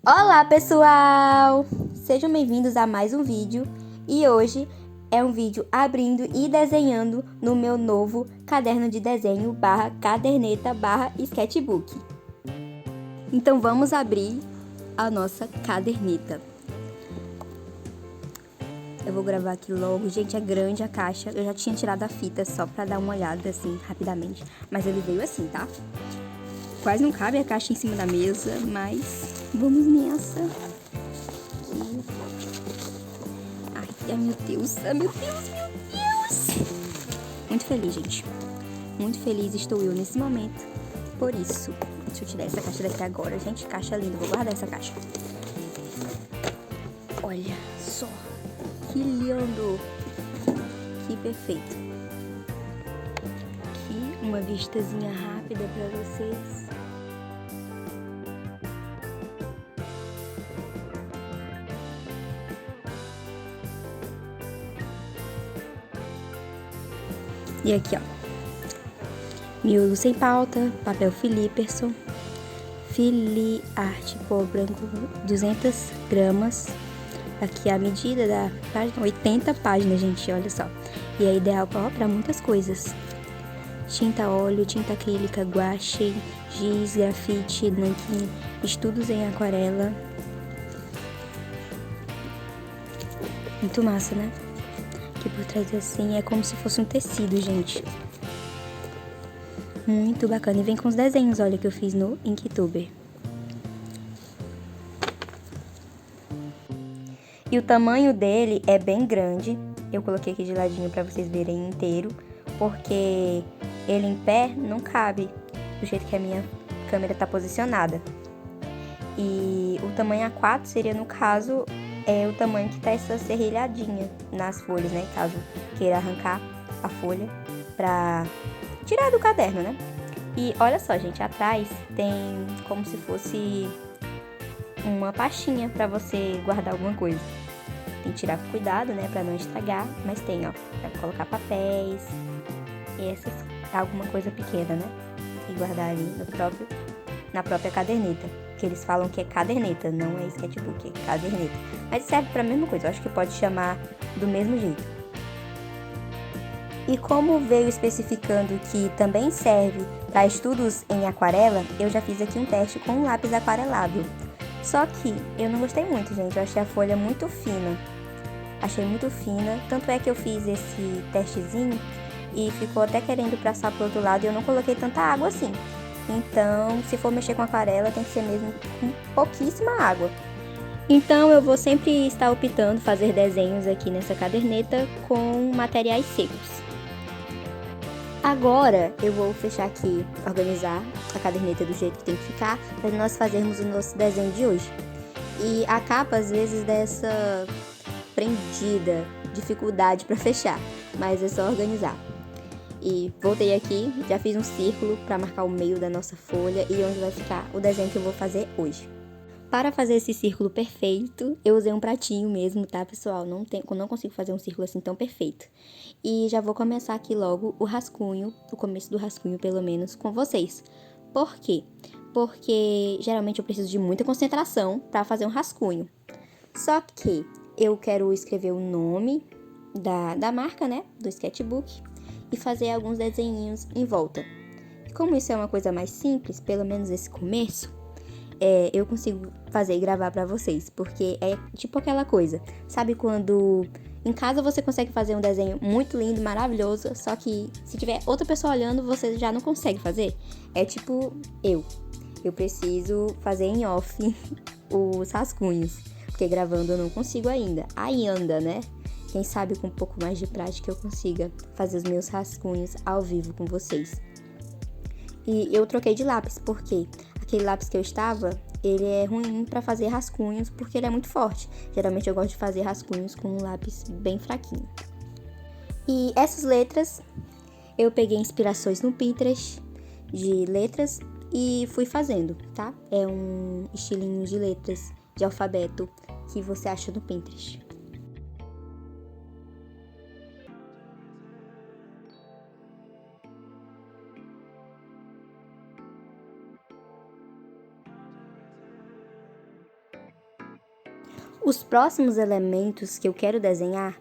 Olá pessoal! Sejam bem-vindos a mais um vídeo e hoje é um vídeo abrindo e desenhando no meu novo caderno de desenho barra caderneta barra sketchbook. Então vamos abrir a nossa caderneta. Eu vou gravar aqui logo. Gente, é grande a caixa. Eu já tinha tirado a fita só pra dar uma olhada assim rapidamente, mas ele veio assim, tá? Quase não cabe a caixa em cima da mesa, mas vamos nessa. Ai, meu Deus, meu Deus. Muito feliz, gente. Muito feliz estou eu nesse momento. Por isso, deixa eu tirar essa caixa daqui agora. Gente, caixa linda. Vou guardar essa caixa. Olha só. Que lindo. Que perfeito. Aqui, uma vistazinha rápida pra vocês. E aqui, ó. Miolo sem pauta, papel Philipperson, Fili Arte pó branco 200 gramas. Aqui a medida da página, 80 páginas, gente, olha só. E é ideal para muitas coisas. Tinta óleo, tinta acrílica, guache, giz, grafite, nanquim, estudos em aquarela. Muito massa, né? Aqui por trás assim é como se fosse um tecido, gente. Muito bacana. E vem com os desenhos, olha, que eu fiz no Inktober. E o tamanho dele é bem grande. Eu coloquei aqui de ladinho pra vocês verem inteiro, porque ele em pé não cabe do jeito que a minha câmera tá posicionada. E o tamanho A4 seria, no caso, o tamanho que tá essa serrilhadinha nas folhas, né? Caso queira arrancar a folha pra tirar do caderno, né? E olha só, gente, atrás tem como se fosse uma pastinha pra você guardar alguma coisa. Tem que tirar com cuidado, né, pra não estragar, mas tem, ó, pra colocar papéis e alguma coisa pequena, né? E guardar ali na própria caderneta, que eles falam que é caderneta, não é sketchbook, é caderneta. Mas serve pra mesma coisa, eu acho que pode chamar do mesmo jeito. E como veio especificando que também serve para estudos em aquarela, eu já fiz aqui um teste com um lápis aquarelável. Só que eu não gostei muito, gente, eu achei a folha muito fina. Achei muito fina, tanto é que eu fiz esse testezinho e ficou até querendo passar pro outro lado e eu não coloquei tanta água assim. Então, se for mexer com aquarela, tem que ser mesmo com pouquíssima água. Então, eu vou sempre estar optando fazer desenhos aqui nessa caderneta com materiais secos. Agora, eu vou fechar aqui, organizar a caderneta do jeito que tem que ficar, para nós fazermos o nosso desenho de hoje. E a capa, às vezes, dessa prendida, dificuldade para fechar, mas é só organizar. E voltei aqui, já fiz um círculo para marcar o meio da nossa folha e onde vai ficar o desenho que eu vou fazer hoje. Para fazer esse círculo perfeito, eu usei um pratinho mesmo, tá, pessoal? Não consigo fazer um círculo assim tão perfeito. E já vou começar aqui logo o rascunho, o começo do rascunho pelo menos, com vocês. Por quê? Porque geralmente eu preciso de muita concentração para fazer um rascunho. Só que eu quero escrever o nome da marca, né, do sketchbook e fazer alguns desenhinhos em volta. Como isso é uma coisa mais simples, pelo menos esse começo, eu consigo fazer e gravar pra vocês, porque é tipo aquela coisa, sabe quando em casa você consegue fazer um desenho muito lindo, maravilhoso, só que se tiver outra pessoa olhando, você já não consegue fazer? É tipo eu preciso fazer em off os rascunhos, porque gravando eu não consigo ainda, né? Quem sabe com um pouco mais de prática eu consiga fazer os meus rascunhos ao vivo com vocês. E eu troquei de lápis, porque aquele lápis que eu estava, ele é ruim para fazer rascunhos, porque ele é muito forte. Geralmente eu gosto de fazer rascunhos com um lápis bem fraquinho. E essas letras, eu peguei inspirações no Pinterest de letras e fui fazendo, tá? É um estilinho de letras de alfabeto que você acha no Pinterest. Os próximos elementos que eu quero desenhar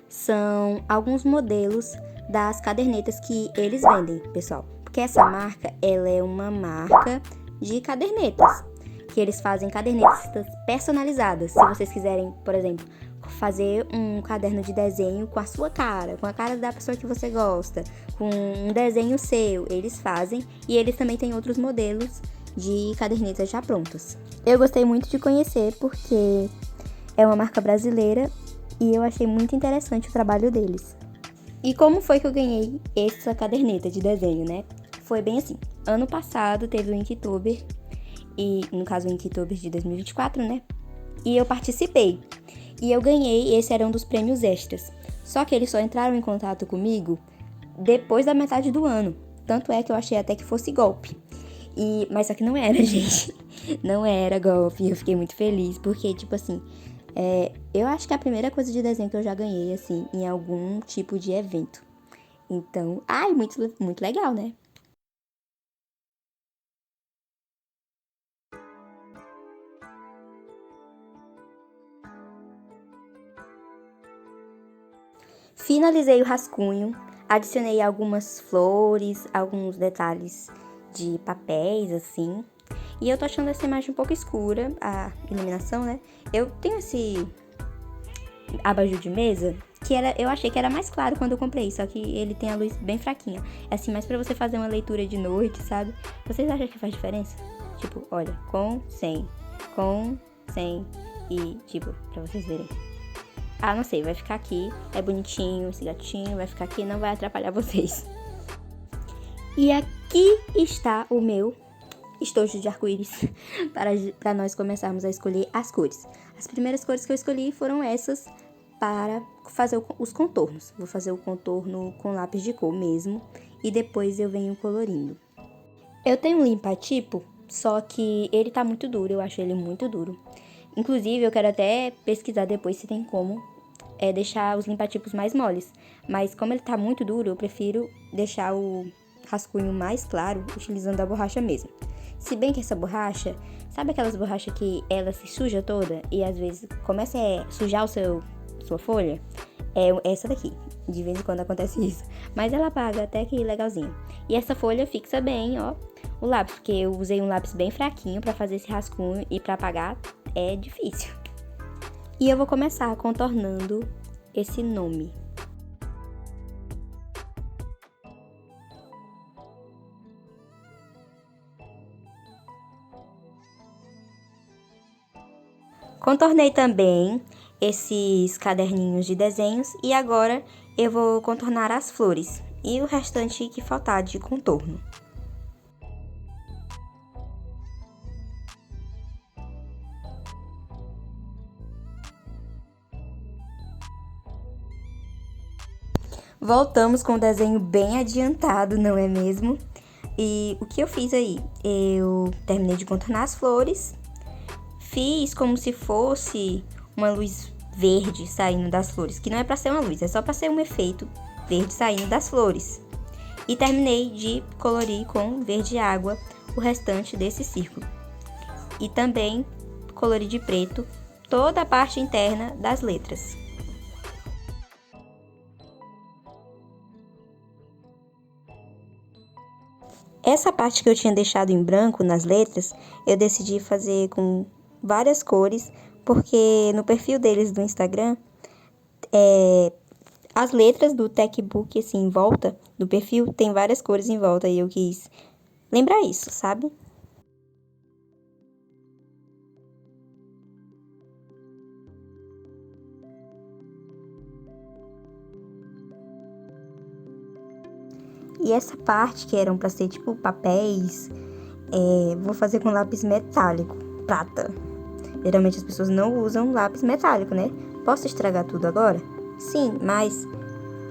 são alguns modelos das cadernetas que eles vendem, pessoal. Porque essa marca, ela é uma marca de cadernetas, que eles fazem cadernetas personalizadas. Se vocês quiserem, por exemplo, fazer um caderno de desenho com a sua cara, com a cara da pessoa que você gosta, com um desenho seu, eles fazem. E eles também têm outros modelos de cadernetas já prontas. Eu gostei muito de conhecer porque é uma marca brasileira e eu achei muito interessante o trabalho deles. E como foi que eu ganhei essa caderneta de desenho, né? Foi bem assim. Ano passado teve o Inktober, e no caso o Inktober de 2024, né? E eu participei. E eu ganhei, esse era um dos prêmios extras. Só que eles só entraram em contato comigo depois da metade do ano. Tanto é que eu achei até que fosse golpe. Mas só que não era, gente. Não era golpe. Eu fiquei muito feliz, porque, tipo assim, eu acho que é a primeira coisa de desenho que eu já ganhei, assim, em algum tipo de evento. Então, muito, muito legal, né? Finalizei o rascunho, adicionei algumas flores, alguns detalhes de papéis, assim. E eu tô achando essa imagem um pouco escura, a iluminação, né? Eu tenho esse abajur de mesa, que eu achei que era mais claro quando eu comprei, só que ele tem a luz bem fraquinha. É assim, mais pra você fazer uma leitura de noite, sabe? Vocês acham que faz diferença? Tipo, olha, com, sem e, tipo, pra vocês verem. Não sei, vai ficar aqui, é bonitinho esse gatinho, vai ficar aqui, não vai atrapalhar vocês. E aqui está o meu estojo de arco-íris para nós começarmos a escolher as cores. As primeiras cores que eu escolhi foram essas para fazer os contornos. Vou fazer o contorno com lápis de cor mesmo e depois eu venho colorindo. Eu tenho um limpa-tipo, só que ele tá muito duro, eu acho ele muito duro. Inclusive, eu quero até pesquisar depois se tem como deixar os limpa-tipos mais moles. Mas como ele tá muito duro, eu prefiro deixar o rascunho mais claro utilizando a borracha mesmo. Se bem que essa borracha, sabe aquelas borrachas que ela se suja toda e às vezes começa a sujar sua folha? É essa daqui. De vez em quando acontece isso. Mas ela apaga até que legalzinho. E essa folha fixa bem, ó, o lápis, porque eu usei um lápis bem fraquinho pra fazer esse rascunho e pra apagar é difícil. E eu vou começar contornando esse nome. Contornei também esses caderninhos de desenhos e agora eu vou contornar as flores e o restante que faltar de contorno. Voltamos com o desenho bem adiantado, não é mesmo? E o que eu fiz aí? Eu terminei de contornar as flores, fiz como se fosse uma luz verde saindo das flores, que não é pra ser uma luz, é só pra ser um efeito verde saindo das flores. E terminei de colorir com verde água o restante desse círculo. E também colori de preto toda a parte interna das letras. Essa parte que eu tinha deixado em branco nas letras, eu decidi fazer com várias cores, porque no perfil deles do Instagram, as letras do Techbook, assim, em volta do perfil, tem várias cores em volta e eu quis lembrar isso, sabe? E essa parte que eram pra ser tipo papéis, vou fazer com lápis metálico, prata. Geralmente as pessoas não usam lápis metálico, né? Posso estragar tudo agora? Sim, mas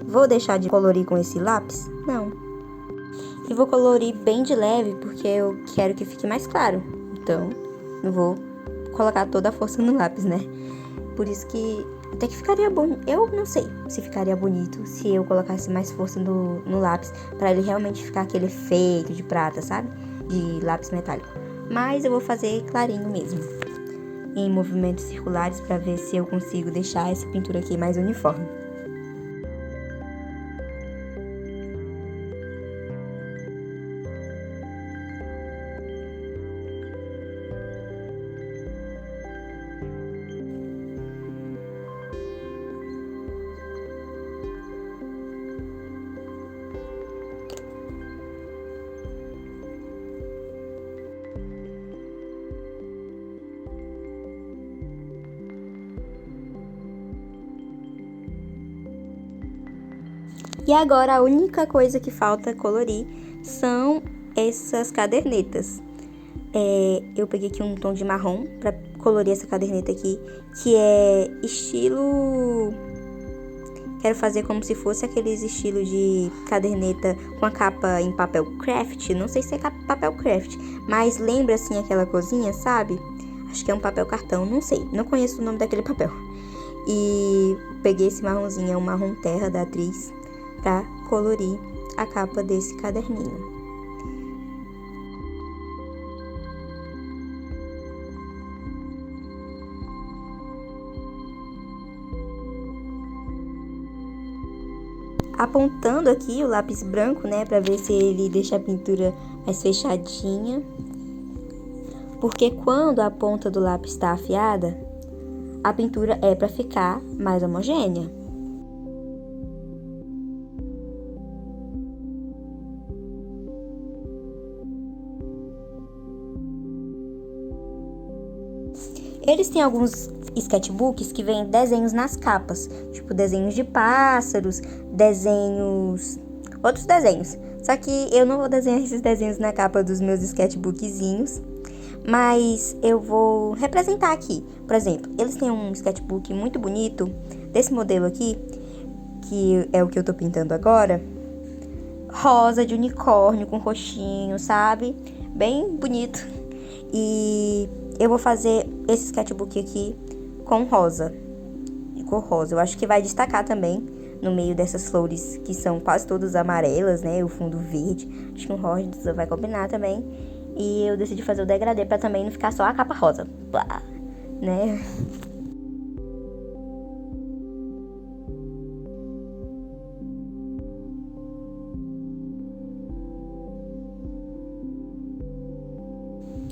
vou deixar de colorir com esse lápis? Não. E vou colorir bem de leve porque eu quero que fique mais claro. Então, não vou colocar toda a força no lápis, né? Por isso que até que ficaria bom. Eu não sei se ficaria bonito se eu colocasse mais força no lápis pra ele realmente ficar aquele efeito de prata, sabe? De lápis metálico. Mas eu vou fazer clarinho mesmo. em movimentos circulares para ver se eu consigo deixar essa pintura aqui mais uniforme. E agora a única coisa que falta colorir são essas cadernetas. Eu peguei aqui um tom de marrom para colorir essa caderneta aqui, que é estilo... Quero fazer como se fosse aqueles estilos de caderneta com a capa em papel craft. Não sei se é papel craft, mas lembra assim aquela coisinha, sabe? Acho que é um papel cartão, não sei. Não conheço o nome daquele papel. E peguei esse marronzinho, é um marrom terra da Atriz, para colorir a capa desse caderninho. Apontando aqui o lápis branco, né, para ver se ele deixa a pintura mais fechadinha. Porque quando a ponta do lápis está afiada, a pintura é para ficar mais homogênea. Eles têm alguns sketchbooks que vêm desenhos nas capas, tipo desenhos de pássaros, outros desenhos. Só que eu não vou desenhar esses desenhos na capa dos meus sketchbookzinhos, mas eu vou representar aqui. Por exemplo, eles têm um sketchbook muito bonito, desse modelo aqui, que é o que eu tô pintando agora, rosa de unicórnio com roxinho, sabe? Bem bonito. E eu vou fazer esse sketchbook aqui com rosa, de cor rosa. Eu acho que vai destacar também no meio dessas flores que são quase todas amarelas, né? O fundo verde. Acho que um rosa vai combinar também. E eu decidi fazer o degradê para também não ficar só a capa rosa, né?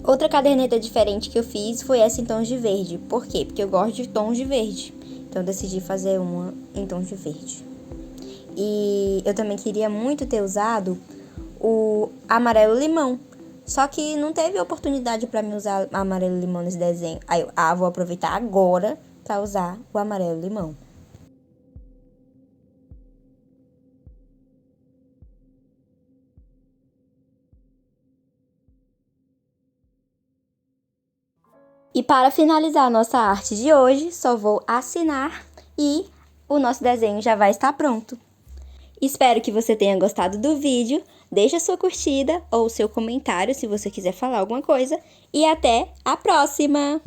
Outra caderneta diferente que eu fiz foi essa em tons de verde. Por quê? Porque eu gosto de tons de verde. Então eu decidi fazer uma em tons de verde. E eu também queria muito ter usado o amarelo limão. Só que não teve oportunidade para mim usar amarelo limão nesse desenho. Aí eu, vou aproveitar agora para usar o amarelo limão. E para finalizar a nossa arte de hoje, só vou assinar e o nosso desenho já vai estar pronto. Espero que você tenha gostado do vídeo. Deixe a sua curtida ou seu comentário se você quiser falar alguma coisa. E até a próxima!